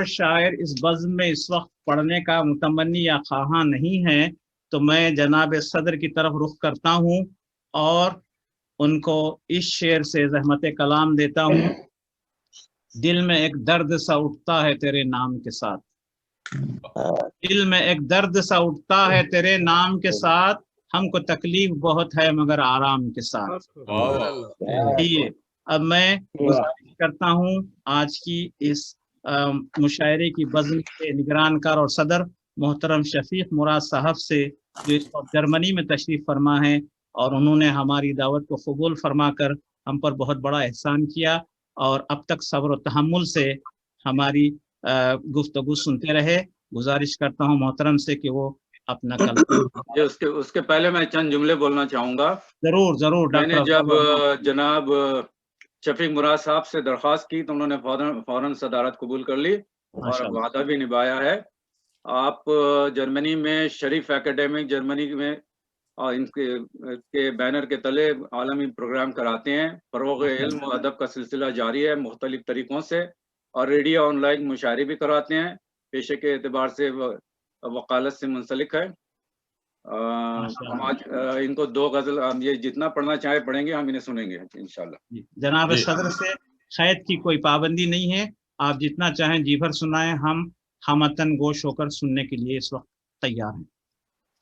शायर इस बज़्म में इस वक्त पढ़ने का मुतमन्नी या ख्वाहां नहीं है, तो मैं जनाब सदर की तरफ रुख करता हूँ और उनको इस शेर से ज़हमत कलाम देता हूँ। दिल में एक दर्द सा उठता है तेरे नाम के साथ, दिल में एक दर्द सा उठता है तेरे नाम के साथ, हमको तकलीफ बहुत है मगर आराम के साथ। ये अब मैं गुजारिश करता हूँ आज की इस मुशायरे की बज़्म के निगरानकार और सदर मोहतरम शफीक मुराद साहब से, जो इस वक्त जर्मनी में तशरीफ फरमा है और उन्होंने हमारी दावत को कबूल फरमा कर हम पर बहुत बड़ा एहसान किया और अब तक सब्र और तहम्मुल से हमारी गुफ्तगू सुनते रहे। गुजारिश करता हूँ मोहतरम से कि वो अपना कल उसके पहले मैं चंद जुमले बोलना चाहूंगा। जरूर जरूर। मैंने जब जनाब शफीक मुराद साहब से दरख्वास्त की तो उन्होंने फौरन सदारत कबूल कर ली और वादा भी निभाया है। आप जर्मनी में शरीफ एकेडमिक जर्मनी में और इनके बैनर के तले आलमी प्रोग्राम कराते हैं। फरोग़ इल्म और अदब का सिलसिला जारी है मुख्तलिफ तरीक़ों से, और रेडियो ऑनलाइन मुशायरे भी कराते हैं। पेशे के एतबार से वकालत से मुंसलिक है। हम आज इनको दो गज़ल, हम ये जितना पढ़ना चाहे पढ़ेंगे, हम इन्हें सुनेंगे इंशाल्लाह। जनाब सदर से खैत की कोई पाबंदी नहीं है, आप जितना चाहें जी भर सुनाएं, हम हमतन गोश होकर सुनने के लिए इस वक्त तैयार हैं।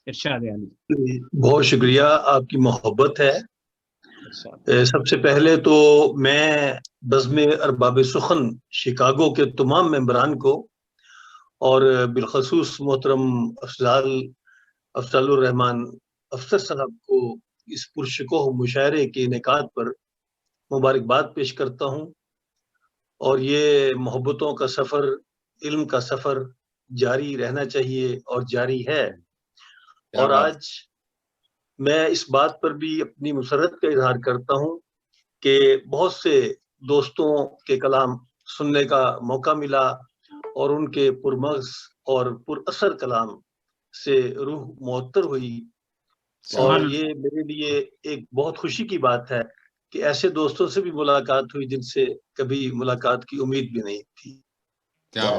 इरशाद अली। बहुत शुक्रिया, आपकी मोहब्बत है। सबसे पहले तो मैं बज़्म अरबाब सुखन शिकागो के तमाम मेंबरान को और बिलखसूस मोहतरम अफजलुर रहमान अफसर साहब को इस पुरशकोह मुशायरे के इनेकाद पर मुबारकबाद पेश करता हूँ। और ये मोहब्बतों का सफ़र, इल्म का सफ़र जारी रहना चाहिए और जारी है। और आज मैं इस बात पर भी अपनी मुसर्रत का इजहार करता हूँ कि बहुत से दोस्तों के कलाम सुनने का मौका मिला और उनके पुरमग़ज़ और पुरअसर कलाम से रूह मुअत्तर हुई। और ये मेरे लिए एक बहुत खुशी की बात है कि ऐसे दोस्तों से भी मुलाकात हुई जिनसे कभी मुलाकात की उम्मीद भी नहीं थी। क्या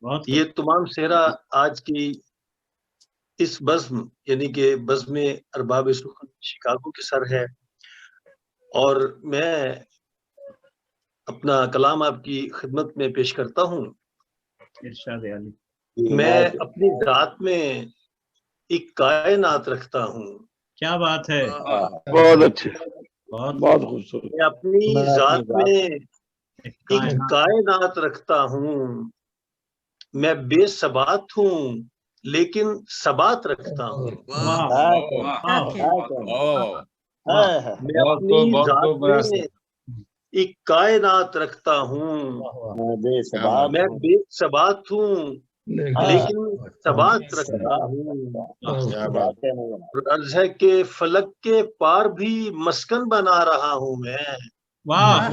बात। ये तमाम सेहरा आज की इस बज़्म यानी कि बज़्म अरबाब सुखन शिकागो की सर है। और मैं अपना कलाम आपकी खिदमत में पेश करता हूँ। इरशाद अली। मैं अपनी ज़ात में एक कायनात रखता हूँ। क्या बात है, बहुत अच्छे, बहुत खूबसूरत। मैं अपनी ज़ात में एक कायनात रखता हूँ। मैं बेसबात हूँ लेकिन सबात रखता हूँ। मैं अपनी ज़ात में एक कायनात रखता हूँ। मैं बेसबात हूँ लेकिन सबात रखता हूँ। अर्ज़ है कि फलक के पार भी मस्कन बना रहा हूँ मैं। वाह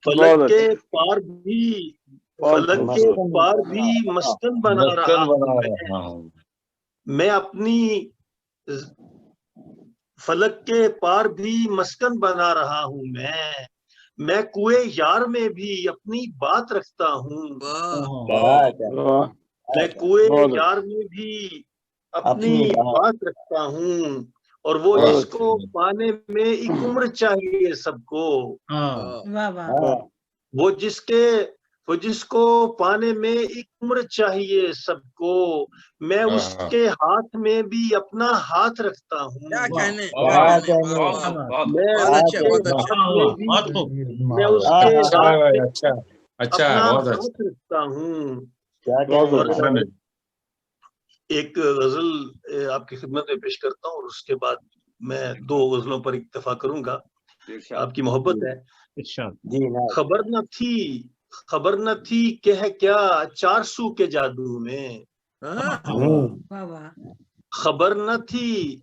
फलक के पार भी मस्कन बना रहा हूँ मैं अपनी फलक के पार भी मस्कन बना रहा हूँ मैं कुए यार में भी अपनी बात रखता हूँ। मैं कुए यार में भी अपनी बात रखता हूँ। और वो जिसको पाने में एक उम्र चाहिए सबको, वो जिसको पाने में एक उम्र चाहिए सबको, मैं उसके हाथ में भी अपना हाथ रखता हूँ। मैं उसके हाथ रखता हूँ। एक गजल आपकी खिदमत में पेश करता हूँ और उसके बाद मैं दो गजलों पर इक्तफा करूंगा। आपकी मोहब्बत है। खबर न थी कह क्या 400 के जादू में। खबर न थी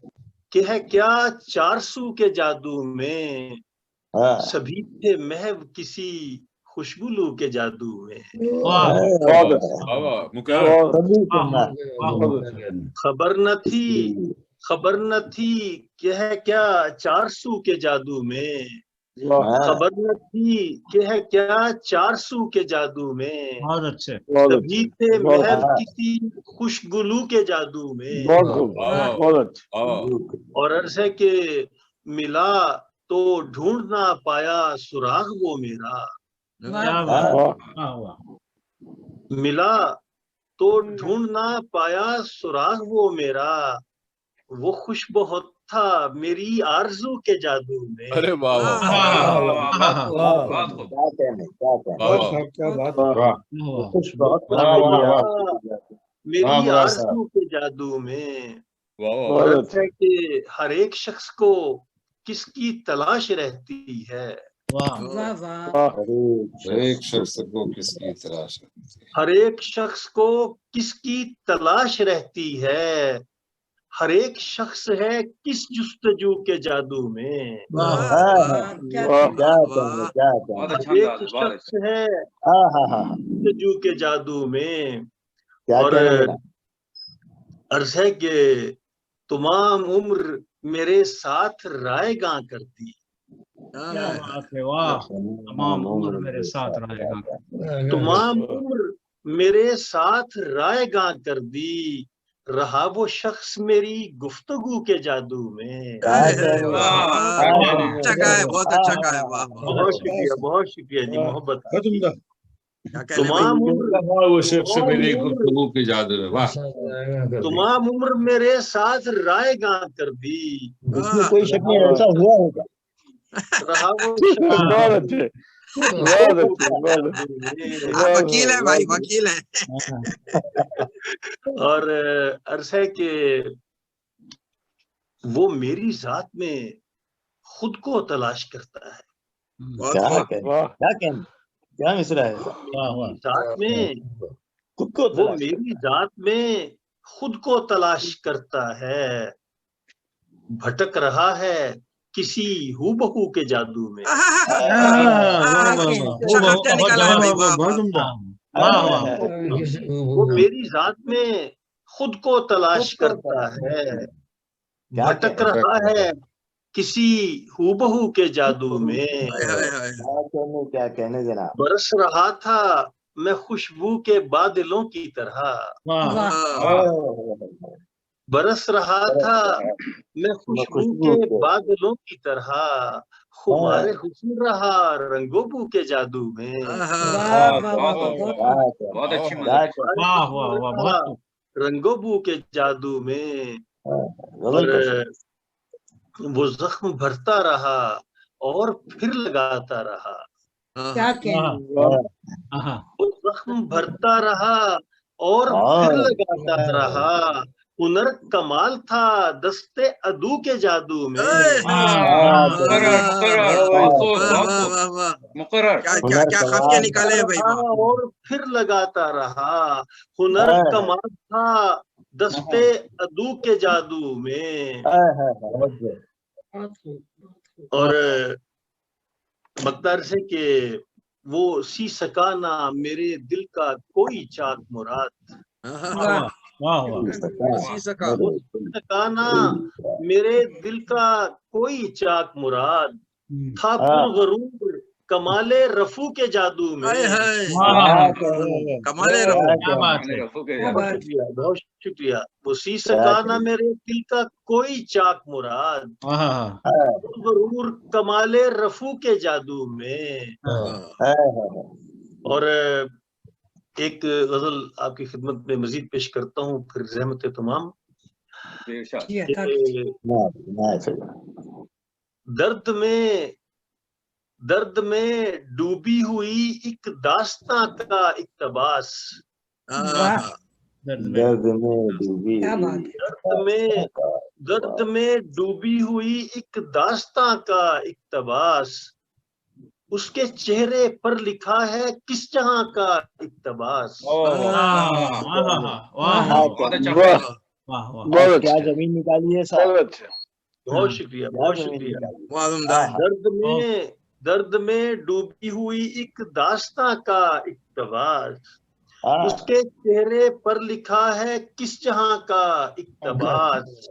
कह क्या 400 के जादू में। सभी थे महव किसी खुशबू के जादू में। खबर न थी कह क्या 400 के जादू में। खबर न थी कि है क्या 400 के जादू में, बहुत अच्छे। कभी थे महज किसी खुशगुलू के जादू में। और अर्ज है कि मिला तो ढूंढ ना पाया सुराग वो मेरा। क्या बात, वाह वाह। मिला तो ढूंढ ना पाया सुराग वो मेरा, वो खुश बहुत था मेरी आरज़ू के जादू में। अरे वाह खुश बहुत था मेरी आरज़ू के जादू में। और अर्थ है कि हर एक शख्स को किसकी तलाश रहती है। हर एक शख्स को किसकी तलाश है, हर एक शख्स को किसकी तलाश रहती है, हर एक शख्स है किस जुस्तजू के जादू में। हर एक शख्स है जुस्तजू के जादू में। और अर्ज है कि तमाम उम्र मेरे साथ रायगां करती। क्या बात है, वाह। तमाम उम्र मेरे साथ रहेगा। तमाम उम्र मेरे साथ रायगां कर दी, रहा वो शख्स मेरी गुफ्तगू के जादू में। बहुत अच्छा गाया, वाह। बहुत शुक्रिया जी, मोहब्बत। तमाम उम्र वो शख्स मेरी गुफ्तगू की जादू में, वाह। तमाम उम्र मेरे साथ रायगां कर दी, इसमें कोई शक नहीं, ऐसा हुआ होगा। रहा वो वकील है भाई, वकील है। और अर्ज है कि वो मेरी जात में खुद को तलाश करता है। क्या मिसरा है। जात में वो मेरी जात में खुद को तलाश करता है, भटक रहा है किसी हूबहू के जादू में। वो मेरी जात में खुद को तलाश करता है, भटक रहा है किसी हूबहू के जादू में। क्या कहने जनाब। बरस रहा था मैं खुशबू के बादलों की तरह, बरस रहा था मैं खुशबू के बादलों की तरह, खुमारे हुस्न रहा रंगोबू के जादू में। बहुत अच्छी मदद। रंगोबू के जादू में। और वो जख्म भरता रहा और फिर लगाता रहा। वो जख्म भरता रहा और फिर लगाता रहा, हुनर कमाल था दस्ते अदू के जादू में। क्या खाफिया निकाले हैं भाई। और फिर लगाता रहा, हुनर कमाल था दस्ते अदू के जादू में। और मकदार से कि वो सी सका ना मेरे दिल का कोई चाक मुराद। वो सी सका ना मेरे दिल का कोई चाक मुराद, था पुरगरूर कमाले रफू के जादू में। कमाले रफू। बहुत शुक्रिया। वो सी सका ना मेरे दिल का कोई चाक मुराद, पुरगरूर कमाले रफू के जादू में। और एक गजल आपकी खिदमत में मजीद पेश करता हूँ, फिर रहमत तमाम। दर्द में डूबी हुई एक दास्तां का इक्तबास। दर्द में डूबी हुई एक दास्तां का इक्तबास, उसके चेहरे पर लिखा है किस जहां का इक्तबास। क्या जमीन निकाली है साहब। बहुत शुक्रिया, बहुत शुक्रिया। दर्द में डूबी हुई एक दास्तां का इक्तबास, उसके चेहरे पर लिखा है किस जहां का इक्तबास।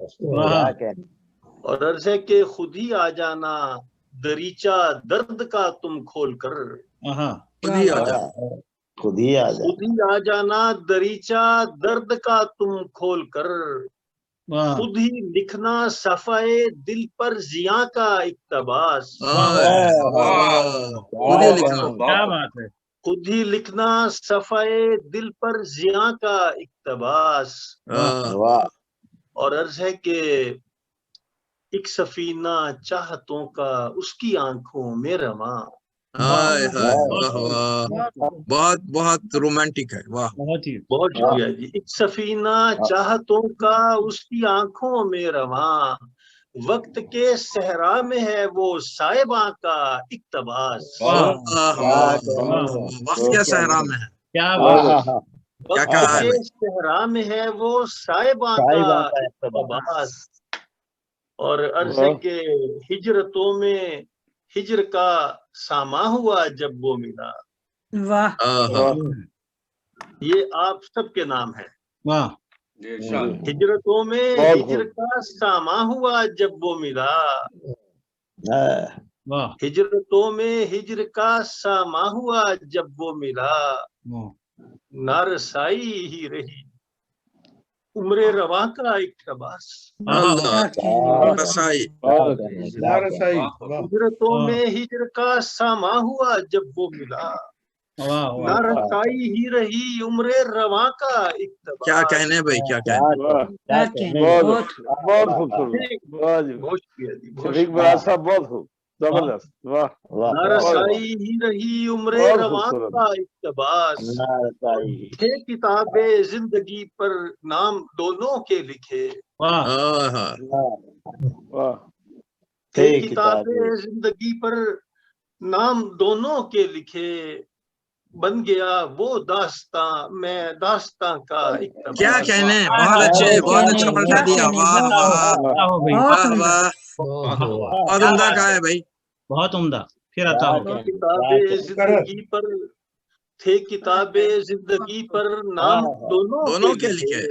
और अर्ज है कि खुद ही आ जाना दरीचा दर्द का तुम खोल कर। खुद ही आ जा, खुद ही आ जा, खुद ही आ जाना दरीचा दर्द का तुम खोल कर। खुद ही लिखना सफाए दिल पर जिया का इक्तबास। खुद ही लिखना, क्या बात है। खुद ही लिखना सफाए दिल पर जिया का इक्तबास। वाह, और अर्ज है कि एक सफीना चाहतों का उसकी आंखों में रमा। हाय हाय, वाह वाह, बहुत बहुत रोमांटिक है, वाह। बहुत ही बहुत शुक्रिया जी। एक सफीना चाहतों का उसकी आंखों में रवा, वक्त के सहरा में है वो साहिबा का इक्तबास। वक्त क्या सहरा में है, क्या बात है। वक्त कहा है के भाई? सहरा में है वो साहिबा का इक्तबास। और अर्ज है के हिजरतों में हिजर का सामा हुआ जब वो मिला। वाह, ये आप सबके नाम है। वाह, हिजरतों में हिजर का सामा हुआ जब वो मिला। वाह, हिजरतों में हिजर का सामा हुआ जब वो मिला। नारसाई ही रही उम्रे रवा का इक्तबास। हिजरतों में हिजर का सामा हुआ जब वो मिला। नारसाई ही रही उम्रे रवा का इक्तबास। क्या कहने भाई, क्या कहने, बहुत बहुत शुक्रिया जी, बहुत शुक्रिया। बहुत खूब, जबरदस्त, वाह। नारसाई ही रही उम्रे रवा का इक्तबास। थे किताबे जिंदगी पर नाम दोनों के लिखे। थे किताबे जिंदगी पर नाम दोनों के लिखे। बन गया वो दास्तां मैं दास्तां का इक्तबास। क्या कहने, बहुत अच्छे, बहुत अच्छा पलटा दिया, वाह वाह वाह, बहुत उम्दा का है भाई, बहुत उम्दा। फिर आता हूँ। किताबे जिंदगी पर थे किताबे जिंदगी पर नाम दोनों के लिखे।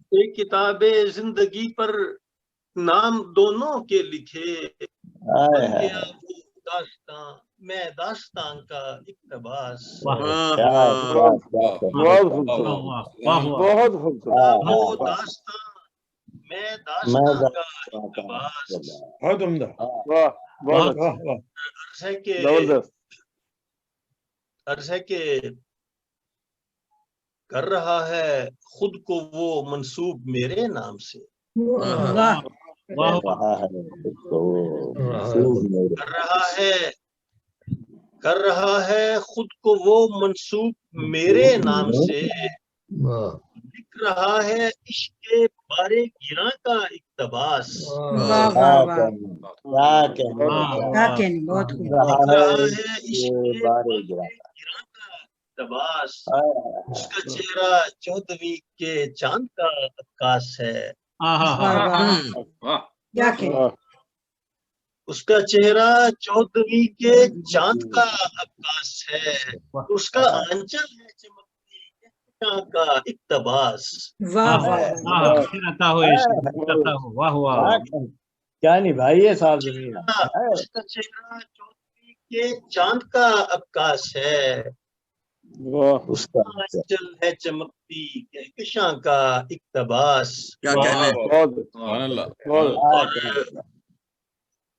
थे किताबे जिंदगी पर नाम दोनों के लिखे। बन गया वो दास्तां मैं दास्तां का इक्तबास। बहुत खूबसूरत, वो दास्तां मैं दास्तां का इक्तबास। बहुत उम्दा, वाह, बहुत अर्ज है के कर रहा है खुद को वो मंसूब मेरे नाम से। कर रहा है खुद को वो मंसूब मेरे नाम से। लिख रहा है इश्क़ बारे गिरा का इक्तबास। बहुत लिख रहा है इश्क़ बारे गिरा का इक्तबास। उसका चेहरा 14वीं के चांद का अक्कास है। उसका चेहरा 14वीं के चांद का अक्कास है। उसका आंचल है चमकती का इक्तबास। वाह वाह, क्या निभाइए साहब जमीन। उसका चेहरा 14वीं के चांद का अक्कास है। उसका आंचल है चमकती कहकशां का इक्तबास। क्या कहने,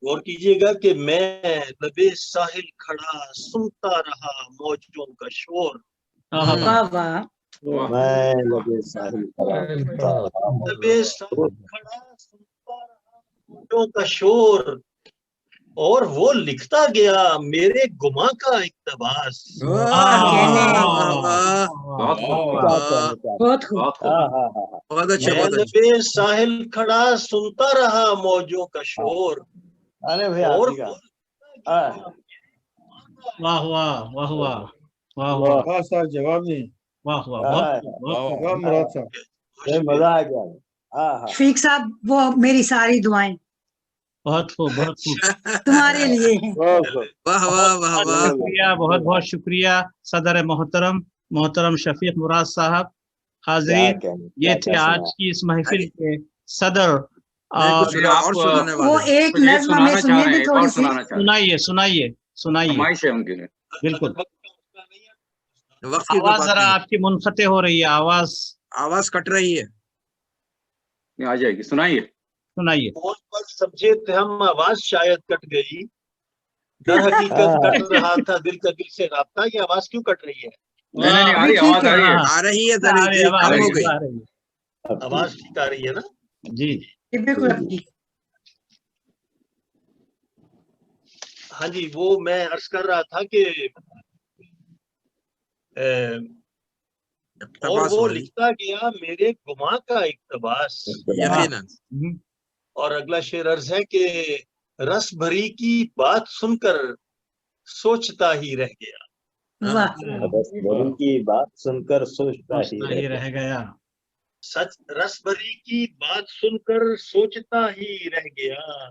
गौर कीजिएगा कि मैं लबे साहिल खड़ा सुनता रहा मौजों का शोर। मैं लबे साहिल खड़ा लबे साहिल खड़ा सुनता रहा मौजों का शोर। और वो लिखता गया मेरे गुमा का इक्तबास। बहुत अच्छे, मैं लबे साहिल खड़ा सुनता रहा मौजों का शोर। अरे भैया, और वाह वाह वाह वाह वाह वाह, साहब जवाब नहीं, वाह वाह, मुराद साहब, मजा आ गया। शफीक साहब, वो मेरी सारी दुआएं बहुत खूब, बहुत खूब तुम्हारे लिए हैं। वाह वाह वाह वाह, शुक्रिया, बहुत बहुत शुक्रिया सदर मोहतरम शफीक मुराद साहब। हाज़रीन, ये थे आज की इस महफिल के सदर नहीं, कुछ ये सुना आप और सुनाने वो वाले हैं। एक कुछ ये नज्म सुनाना में चाह सुनिए रहे हैं, थी एक थोड़ी और सी। सुनाना चाह रहे हैं, सुनाइए फरमाइश है उनके लिए। बिल्कुल। वक्त की कोई आवाज बात जरा नहीं, आपकी मुनक़ते हो रही है, आवाज आवाज कट रही है। ये आ जाएगी, सुनाइए। सुनाइए। फोन पर समझे थे हम, आवाज शायद कट गई, दर हकीकत कट रहा था दिल का दिल से राब्ता। ये आवाज क्यों कट रही है? नहीं नहीं नहीं, आ अभी रही है, ठीक आवाज है। आ रही है। हाँ, आ रही है, आ रही है, अब आ कम रही हो है, गई। आ रही है। आवाज ठीक आ रही है ना? जी ये बिल्कुल अब ठीक। हाँ जी, वो मैं अर्ज कर रहा था कि और इक़्तिबास वो वाली, लिखता गया मेरे गुमा का इक़्तिबास। यकीनन। हम्म, और अगला शेर अर्ज है कि रस भरी की बात सुनकर सोचता ही रह गया। वाह बस बड़ी की बात सुनकर सोचता ही सोचता रह ही गया। रह गया। सच रस भरी की बात सुनकर सोचता ही रह गया,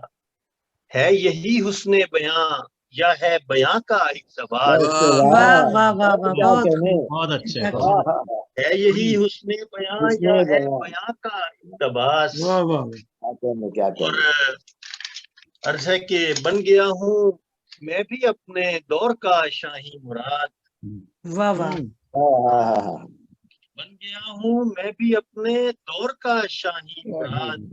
है यही हुस्ने बयां या है बयां का इक़्तिबास। वाह वाह वाह वाह वाह, क्या बहुत कहने। बहुत अच्छे, अच्छा। बहुत हाँ, हाँ, है यही हुस्ने बयां या हुस्ने है बयां। बयां का इक़्तिबास। वाह वाह क्या कहने, क्या और कहने। अर्ज है कि बन गया हूँ मैं भी अपने दौर का शाही मुराद। वाह वाह हाँ, हाँ, हाँ, बन गया हूँ मैं भी अपने दौर का शाही मुराद,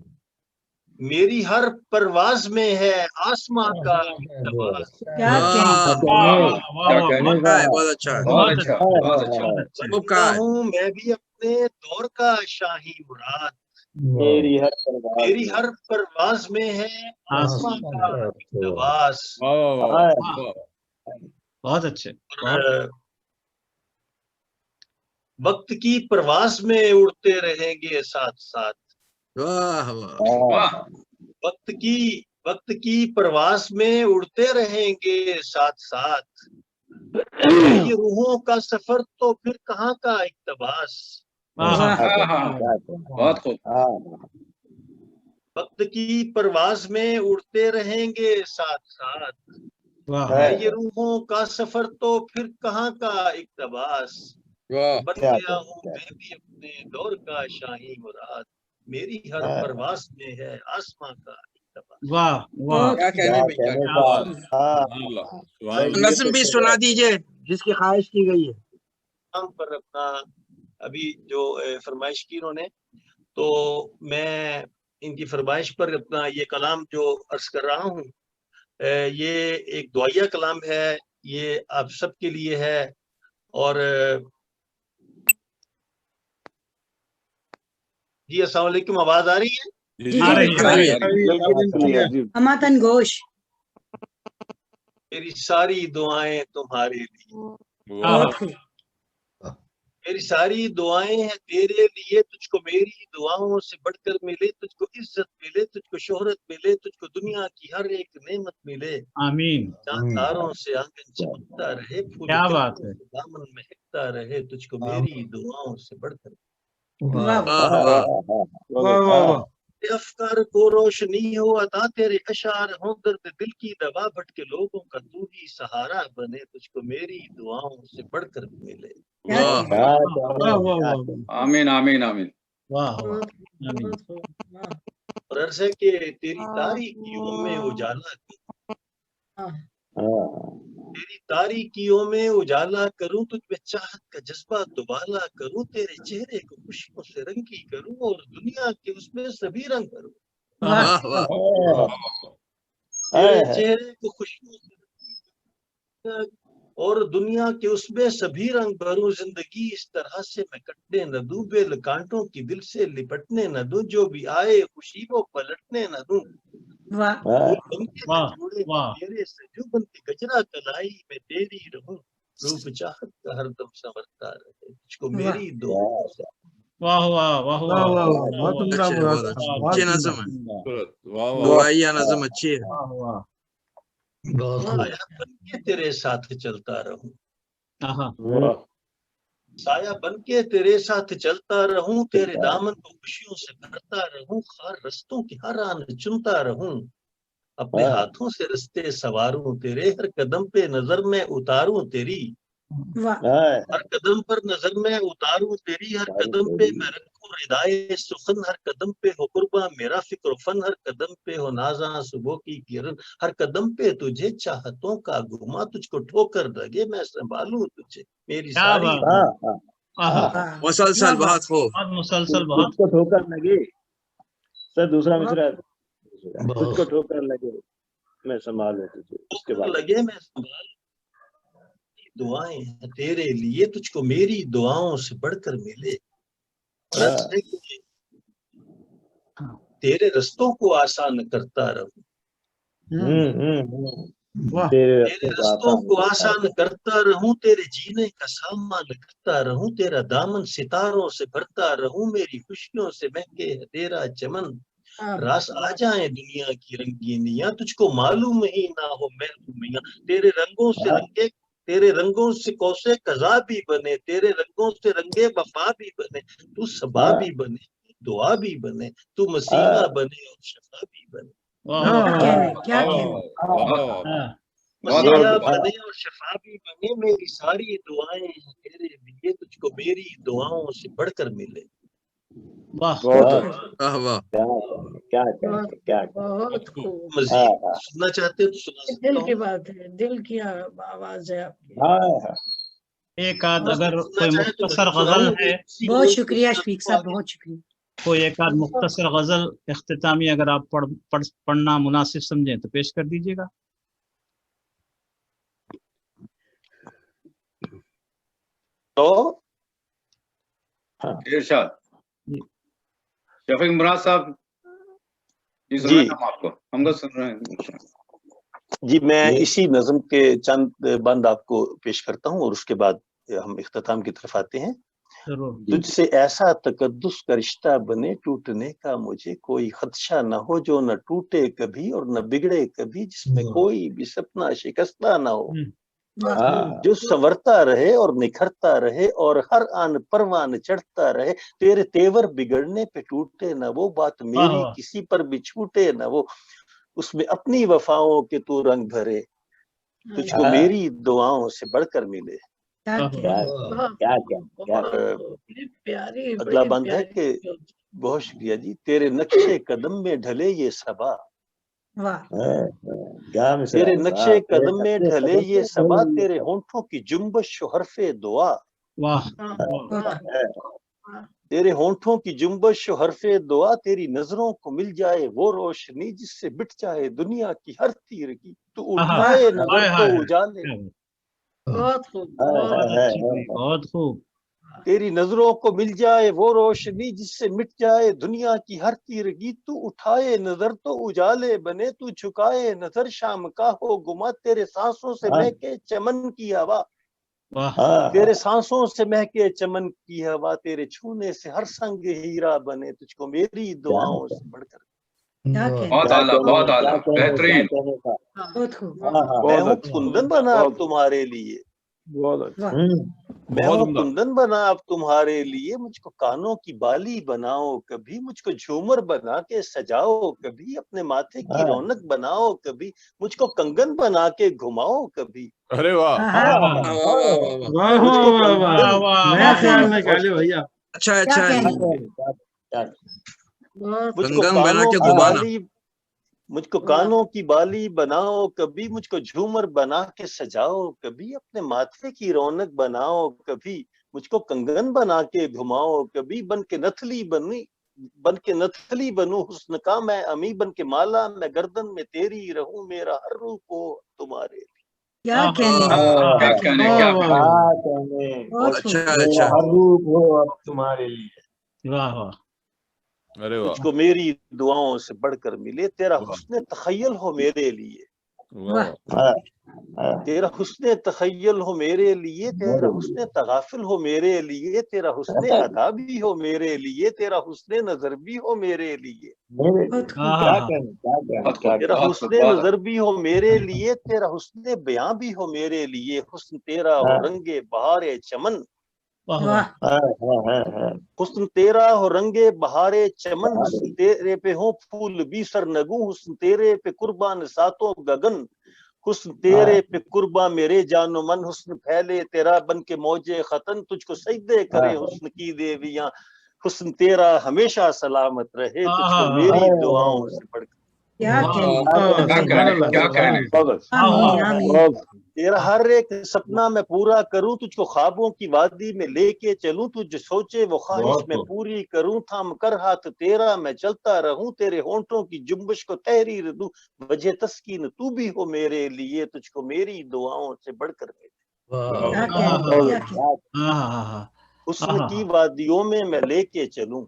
मेरी हर परवाज में है आसमां का इक़्तिबास। क्या वाह, कहने। क्या कहने बहुत है, बहुत अच्छा है, बहुत अच्छा, बहुत अच्छा। बहुत अच्छे। बन खूब गया कहा है। हूँ मैं भी अपने दौर का शाही मुराद, मेरी हर परवाज मेरी में। हर परवाज में है आसमां का इक़्तिबास। हाँ, बहुत अच्छे, बहुत और वक्त की परवाज में उड़ते रहेंगे साथ साथ। वाह वाह, वाह, वक्त की परवाज में उड़ते रहेंगे साथ साथ, ये रूहों का सफर तो फिर कहाँ का इक़्तिबास। वाह वाह क्या कहने, हाँ, क्या कहने। बहुत खूब। हाँ, वक्त की परवाज में उड़ते रहेंगे साथ साथ, वाह है ये रूहों का सफर तो फिर कहाँ का इक़्तिबास। वाह, बन क्या गया कहने, हूँ क्या मैं भी अपने दौर का शाही मुराद, मेरी हर हाँ, परवाज में है आसमां का इक़्तिबास। वाह वाह। बहुत क्या कहने क्या भाई, क्या कहने कहने। साहब। हाँ, अल्लाह ये नज्म तो भी शुक्र सुना है। दीजिए जिसकी ख्वाहिश की गई है। हम पर अपना अभी जो फरमाइश की इन्होंने, तो मैं इनकी फरमाइश पर अपना ये कलाम जो अर्ज कर रहा हूँ, ये एक दुआया कलाम है, ये आप सबके लिए है। और जी अस्सलाम वालेकुम, आवाज आ रही है? जी आ जी, रही है, आ आ रही रही है। है। एकदम क्लियर। अमातन गोश। मेरी सारी दुआएं तुम्हारे लिए, बहुत खूब। मेरी सारी दुआएं हैं तेरे लिए, तुझको मेरी दुआओं से बढ़कर मिले, तुझको इज्जत मिले, तुझको शोहरत मिले, तुझको दुनिया की हर एक नेमत मिले, आमीन। तारों से आंगन चमकता रहे, फूल क्या बात है। से दामन महकता रहे, तुझको मेरी दुआओं से बढ़कर। वाह वाह वाह वाह, वाह वाह वाह। तेरे अफकार को रोशनी हो अता, तेरे अशार हो दर्द दिल की दवा, भटके लोगों का तू ही सहारा बने, तुझको मेरी दुआओं से बढ़कर मिले। क्या वाह कहने। क्या वाह कहने, वाह क्या वाह। कहने। आमीन आमीन आमीन। वाह वाह, आमीन। और अर्ज है कि तेरी तारीकियों में उजाला करूं, हाँ, तेरी तारीकियों में उजाला करूं, तुझ में चाहत का जज्बा दुबाला करूं, तेरे चेहरे को खुशियों से रंगी करूं और दुनिया के उसमें सभी रंग भरूं। वाह वाह वाह, तेरे चेहरे को खुशियों से रंगी और दुनिया के उसमें सभी रंग भरूं, जिंदगी इस तरह से मैं कटने न दूं, बेल कांटों की दिल से लिपटने न दूं, जो भी आए खुशी वो पलटने न दूं। वाह फूल बनके मैं वाह जोड़े में वाह। तेरे से, जो बनके गजरा कलाई में तेरी रहूं, रूप चाहत का हरदम संवरता रहे, तुझको मेरी दुआओं से। वाह वाह वाह वाह वाह वाह। वाह, बहुत उम्दा अच्छे, मुराद बहुत साहब, अच्छे, बहुत अच्छी उम्दा। नज्म है। वाह वाह दुआया नज्म अच्छी है। वाह वाह। साया बनके तेरे साथ चलता रहूं, आहा, वाह साया बनके तेरे साथ चलता रहूं, तेरे दामन को खुशियों से भरता रहूं, खार रस्तों की हर आन चुनता रहूं, अपने हाथों से रस्ते सवारूं, तेरे हर कदम पे नजर में उतारूं तेरी, वाह हाँ हर कदम पर नजर मैं उतारूं तेरी, हर कदम पे मैं रखूं रिदाए सुखन, हर कदम पे हो कुर्बा मेरा फिक्र फन, हर कदम पे हो नाजा सुबह की किरण, हर कदम पे तुझे चाहतों का घुमा, तुझको ठोकर लगे मैं संभालूं तुझे मेरी क्या सारी बात हाँ है। हाँ आहा, हाँ वाह मुसलसल वाह बहुत खूब। बहुत मुसलसल, बहुत तुझको ठोकर लगे सर, दूसरा वाह मिसरा तुझको ठोकर लगे मैं संभालूं तुझे, उसके ठोकर बाद लगे मैं संभालूं, दुआएं हैं तेरे लिए, तुझको मेरी दुआओं से बढ़कर मिले, हाँ रस है कि तेरे रस्तों को आसान करता रहूं, वाह तेरे तेरे रस्तों को रस्तों आसान को करता आसान करता रहूं, तेरे जीने का सामान करता रहूं, तेरा दामन सितारों से भरता रहूं, मेरी खुशियों से महके है तेरा चमन, रास आ जाए दुनिया की रंगीनियां, तुझको मालूम ही ना हो महबूबियां, तेरे रंगों से रंगे, तेरे रंगों से कौसे कज़ा भी बने, तेरे रंगों से रंगे वफा भी बने, तू सबा भी बने, दुआ भी बने, तू मसीहा बने और शफा भी बने, वाह क्या वाह कहने क्या कहने वाह, हाँ, बहुत मसीहा बहुत बने और शफा भी बने, मेरी सारी दुआएं हैं तेरे लिए, तुझको मेरी दुआओं से बढ़कर मिले। वाह बहुत वाह वाह क्या बहुत क्या बहुत खूब मजीद सुनना चाहते हो तो सुना सकता दिल की हूँ। बात है, दिल की आवाज है आपकी। हाँ एक आध और अगर सुनना कोई चाहे तो मुख्तसर मजीद गजल सुनाऊं, है, बहुत शुक्रिया शफीक साहब, बहुत शुक्रिया। कोई एक आध मुख्तसर गजल इख्तितामी अगर आप पढ़ना मुनासिब समझें तो पेश कर दीजिएगा। तो इरशाद शफीक मुराद साहब जी, सुन जी रहे हैं हम आपको, हम लोग सुन रहे हैं। जी, मैं ये- इसी नज्म के चंद बंद आपको पेश करता हूँ और उसके बाद हम इख्तिताम की तरफ आते हैं। जरूर। तुझसे ऐसा तकद्दुस का रिश्ता बने, टूटने का मुझे कोई खदशा न हो, जो न टूटे कभी और न बिगड़े कभी, जिसमें कोई भी सपना शिकस्ता ना हो, हाँ जो संवरता रहे और निखरता रहे और हर आन परवान चढ़ता रहे, तेरे तेवर बिगड़ने पे टूटे न वो, बात मेरी वाह। किसी पर भी छूटे न वो, उसमें अपनी वफाओं के तू रंग भरे, तुझको हाँ। मेरी दुआओं से बढ़कर मिले। क्या वाह, कहने, क्या क्या क्या बड़ी प्यारी, अगला बड़ी बंद है प्यारी। कि बहुत शुक्रिया जी, तेरे नक्शे कदम में ढले ये सबा, वाह क्या मिसरा तेरे है नक्शे साहब, तेरे कदम में नक्शे ढले कदम ये पे सबा, ढले ये तेरे सब। होंठों की जुम्बश हरफे दुआ, वाह वाह तेरे होंठों की जुम्बश हरफे दुआ, तेरी नजरों को मिल जाए वो रोशनी, जिससे बिट जाए दुनिया की हर तीरगी, तू आहा, उठाए वाह, नजर हाय तो हाय हाय, उजाले, क्या बात, बहुत खूब, बहुत बहुत अच्छी हुई, बहुत खूब। तेरी नजरों को मिल जाए वो रोशनी, जिससे मिट जाए दुनिया की हर तीरगी, तू उठाए नजर तो उजाले बने, तू झुकाए नजर शाम का हो गुमा, तेरे सांसों से महके चमन की हवा, वाह तेरे सांसों से महके चमन की हवा, तेरे छूने से हर संग हीरा बने, तुझको मेरी दुआओं से बढ़कर। क्या कहने, बहुत आला, बहुत आला, बेहतरीन। बहुत खूब। मैं हूँ कुंदन बना अब तुम्हारे लिए, बहुत अच्छा। वाह मैं बहुत हूँ उम्दा। कुंदन बना अब तुम्हारे लिए, मुझको कानों की बाली बनाओ कभी, मुझको झूमर बना के सजाओ कभी, अपने माथे की रौनक बनाओ कभी, मुझको कंगन बना के घुमाओ कभी, अरे वाह, आहा, वाह वाह वाह वाह वाह। वाह वाह मुझको वाह वाह कंगन, वाह नया वाह, ख्याल निकाले भैया। अच्छा क्या अच्छा कहने, क्या मुझको कंगन बना कानों के की घुमाना। बाली, मुझको वाह कानों की बाली बनाओ कभी, मुझको झूमर बना के सजाओ कभी, अपने माथे की रौनक बनाओ कभी, मुझको कंगन बना के घुमाओ कभी, बन के नथली बनूं हुस्न का मैं अमी, बन के माला मैं गर्दन में तेरी रहूं, मेरा हर रूप हो तुम्हारे लिए। क्या आहा, कहने, आहा, क्या क्या कहने, कहने, क्या वाह कहने। वाह बहुत अच्छा खूब। अच्छा हर रूप हो अब तुम्हारे लिए। वाह वाह, अरे वाह, तुझको मेरी दुआओं से बढ़कर मिले, तेरा वाह हुस्न तखय्युल हो मेरे लिए, वाह वाह तेरा हुस्न तखय्युल हो मेरे लिए, तेरा हुस्न तगाफुल हो मेरे लिए, तेरा हुस्न अदा भी हो मेरे लिए, तेरा हुस्न नजर भी हो मेरे लिए, बहुत खूब। आहा, बहुत खूब, तेरा बहुत खूब, हुस्न बहुत नजर भी हो मेरे लिए, तेरा हुस्न बयां भी हो मेरे लिए, हुस्न तेरा हो रंगे बहारे चमन, वाह वाह वाह, हुस्न तेरा हो रंगे बहारे चमन, हुस्न तेरे पे हो फूल भी सरनगू, हुस्न तेरे पे कुर्बान सातों गगन, हुस्न तेरे पे कुर्बा मेरे जानो मन, हुस्न फैले तेरा बन के मौजे खतन, तुझको सजदे करे हुस्न की देवियां, हुस्न तेरा हमेशा सलामत रहे, तुझको मेरी दुआओं से बढ़कर। क्या क्या कहने आमीन आमीन। तेरा हर एक सपना मैं पूरा करूं, तुझको ख्वाबों की वादी में लेके चलूं, तुझ सोचे वो ख्वाहिश मैं पूरी करूं, थाम कर हाथ तेरा मैं चलता रहूं, तेरे होंठों की जुम्बिश को तहरीर दूं, वजह तस्कीन तू भी हो मेरे लिए, तुझको मेरी दुआओं से बढ़कर हुस्न की वादियों में मैं लेके चलूं,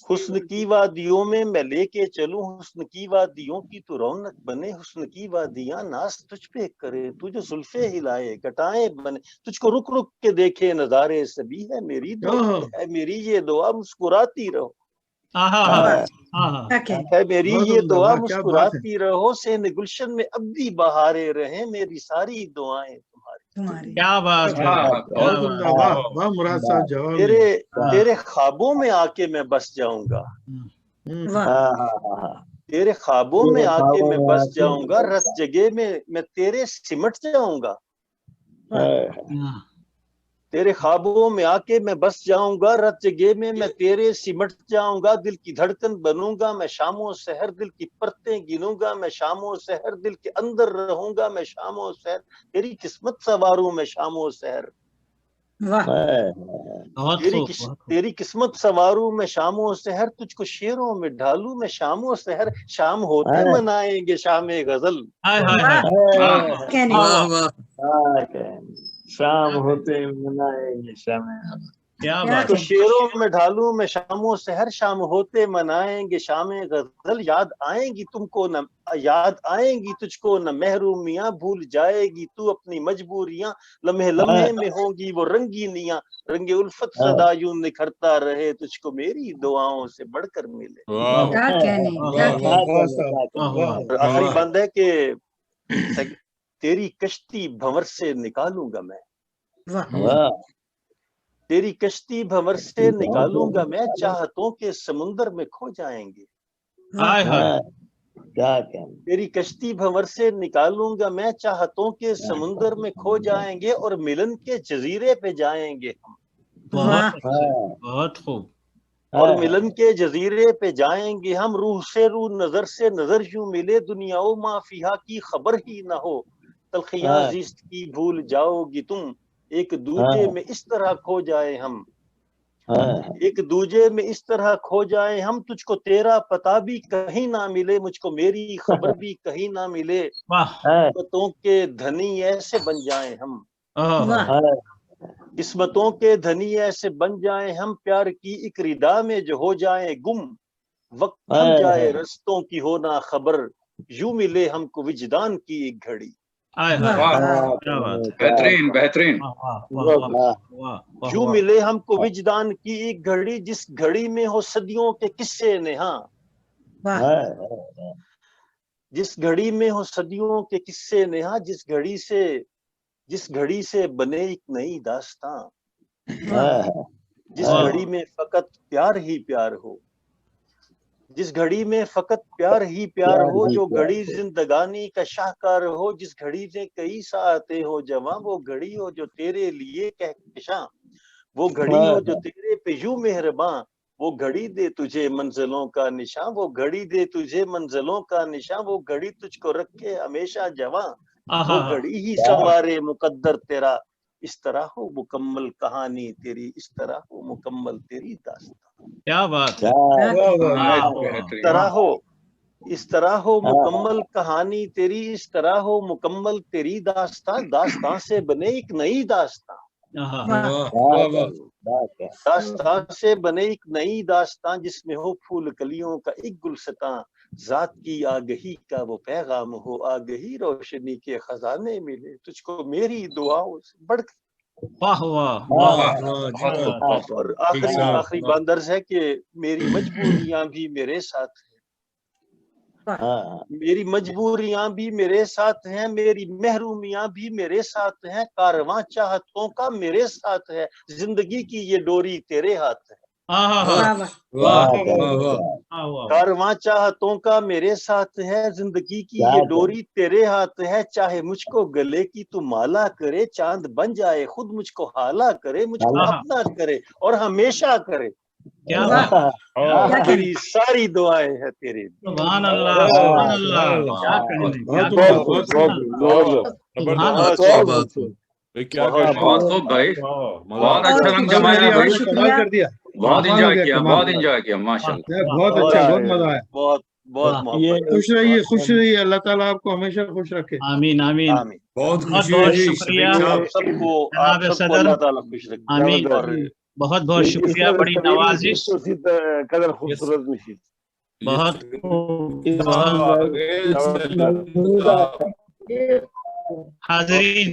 हुस्न की वादियों में मैं लेके चलूं, हुस्न की वादियों की तू रौनक बने, हुस्न की वादियां नाज तुझ पे करे, तुझे जुल्फे हिलाए घटाए बने, तुझको रुक रुक के देखे नजारे सभी, है मेरी है मेरी ये दुआ मुस्कुराती रहो, है मेरी ये दुआ मुस्कुराती रहो, सेहने गुलशन में अब भी बहारे रहे, मेरी सारी दुआएं तुम्हारी। क्या बात है, वाह मुराद साहब जवाब। तेरे ख्वाबों में आके मैं बस जाऊंगा, तेरे ख्वाबों में आके मैं बस जाऊंगा, रत जगह में मैं तेरे सिमट जाऊंगा, तेरे ख्वाबों में आके मैं बस जाऊंगा, रत जगह में मैं तेरे सिमट जाऊंगा, दिल की धड़कन बनूंगा मैं शामों सहर, दिल की परतें गिनूंगा मैं शामों सहर, दिल के अंदर रहूंगा मैं शामों सहर, तेरी किस्मत सवारूं मैं शामों सहर, तेरी किस्मत सवारूं मैं शामों सहर, तुझको शेरों में ढालूं मैं शामों सहर, शाम होते मनाएंगे शामे गजल, शाम होते मनाएंगे शामे, तो शेरों में ढालूं मैं शामों सहर, शाम होते मनाएंगे शामे गजल, याद आएंगी तुमको न याद आएंगी तुझको न महरूमियां, भूल जाएगी तू अपनी मजबूरियां, लम्हे लम्हे में होंगी वो रंगीनियां, रंगे उल्फत सदा यूं निखरता रहे, तुझको मेरी दुआओं से बढ़कर मिले। आखिरी बंद है कि तेरी कश्ती भंवर से निकालूंगा मैं, तेरी कश्ती भंवर से निकालूंगा मैं, चाहतों के समुंदर में खो जाएंगे, तेरी कश्ती भंवर से निकालूंगा मैं, चाहतों के समुंदर में खो जाएंगे, और मिलन के जजीरे पे जाएंगे हम, बहुत खूब, और मिलन के जजीरे पे जाएंगे हम, रूह से नजर यूं मिले, दुनिया ओ माफिया की खबर ही ना हो, तलखियां जिस्त की भूल जाओगी तुम, एक दूजे में इस तरह खो जाए हम, एक दूजे में इस तरह खो जाए हम, तुझको तेरा पता भी कहीं ना मिले, मुझको मेरी खबर भी कहीं ना मिले, किस्मतों के धनी ऐसे बन जाए हम, किस्मतों के धनी ऐसे बन जाए हम, प्यार की एक रिदा में जो हो जाए गुम, वक्त थम जाए रस्तों की हो ना खबर, यूं मिले हमको विजदान की एक घड़ी, बेहतरीन बेहतरीन, यूं मिले हमको विजदान की एक घड़ी, जिस घड़ी में हो सदियों के किस्से नेहा, जिस घड़ी में हो सदियों के किस्से नेहा, जिस घड़ी से बने एक नई दास्तां, जिस घड़ी में फकत प्यार ही प्यार हो, जिस घड़ी में फकत प्यार ही प्यार हो, जो घड़ी जिंदगानी का शाहकार हो, जिस घड़ी में कई साते हो जवां, वो घड़ी हो जो तेरे लिए कहकशां, वो घड़ी हो जो तेरे पे यूं मेहरबां, वो घड़ी दे तुझे मंजिलों का निशान, वो घड़ी दे तुझे मंजिलों का निशान, वो घड़ी तुझको रखे हमेशा जवां, वो घड़ी ही संवारे मुकद्दर तेरा, इस तरह हो मुकम्मल कहानी तेरी, इस तरह हो मुकम्मल तेरी दास्तां। क्या बात है, इस तरह हो मुकम्मल कहानी तेरी, इस तरह हो मुकम्मल तेरी दास्तां, दास्तां से बने एक नई दास्तां, दास्तां से बने एक नई दास्तां, जिसमें हो फूल कलियों का एक गुलस्तां, जात की आगही का वो पैगाम हो, आगही रोशनी के खजाने मिले, तुझको मेरी दुआओं से बढ़कर। वाह वाह वाह, और आखिरी बंदर्ज है कि मेरी मजबूरियां भी मेरे साथ हैं, मेरी मजबूरियां भी मेरे साथ हैं, मेरी महरूमियां भी मेरे साथ हैं, कारवां चाहतों का मेरे साथ है, जिंदगी की ये डोरी तेरे हाथ है, हाँ हाँ हाँ वाह वाह वाह वाह वाह हाँ, वाह, वाह। कारवां चाहतों का मेरे साथ है, जिंदगी की ये डोरी तेरे हाथ है, चाहे मुझको गले की तू माला करे, चांद बन जाए खुद मुझको हाला करे, मुझको हाँ। अपना करे और हमेशा करे, क्या वाह बात क्या कहना मेरी सारी दुआएं हैं तेरे लिए। सुभान अल्लाह सुभान अल्लाह क्या कहने क्या बहुत कहने बहुत सुभान अल्लाह सुभान बहुत क्या बहुत बात है भाई क्या बहुत कहने बहुत खूब भाई, बहुत अच्छा रंग शुक्रिया, जमाया बहुत भाई, शुक्रिया। कर दिया। बहुत कमाल हो एंजॉय गया, किया, कमाल। बहुत एंजॉय किया माशाल्लाह। यार बहुत अच्छा, बहुत मजा आया। बहुत बहुत वाह। मोहब्बत। खुश रहिए, अल्लाह ताला आपको हमेशा खुश रखे। आमीन आमीन आमीन। बहुत बहुत खुशी है बहुत जी शुक्रिया शफीक साहब। आप सबको जनाब सदर अल्लाह ताला खुश रखे। आमीन और बहुत बहुत शुक्रिया बड़ी नवाजिश कदर खूबसूरत मिशी। बहुत साहब आगे चल। हाजरीन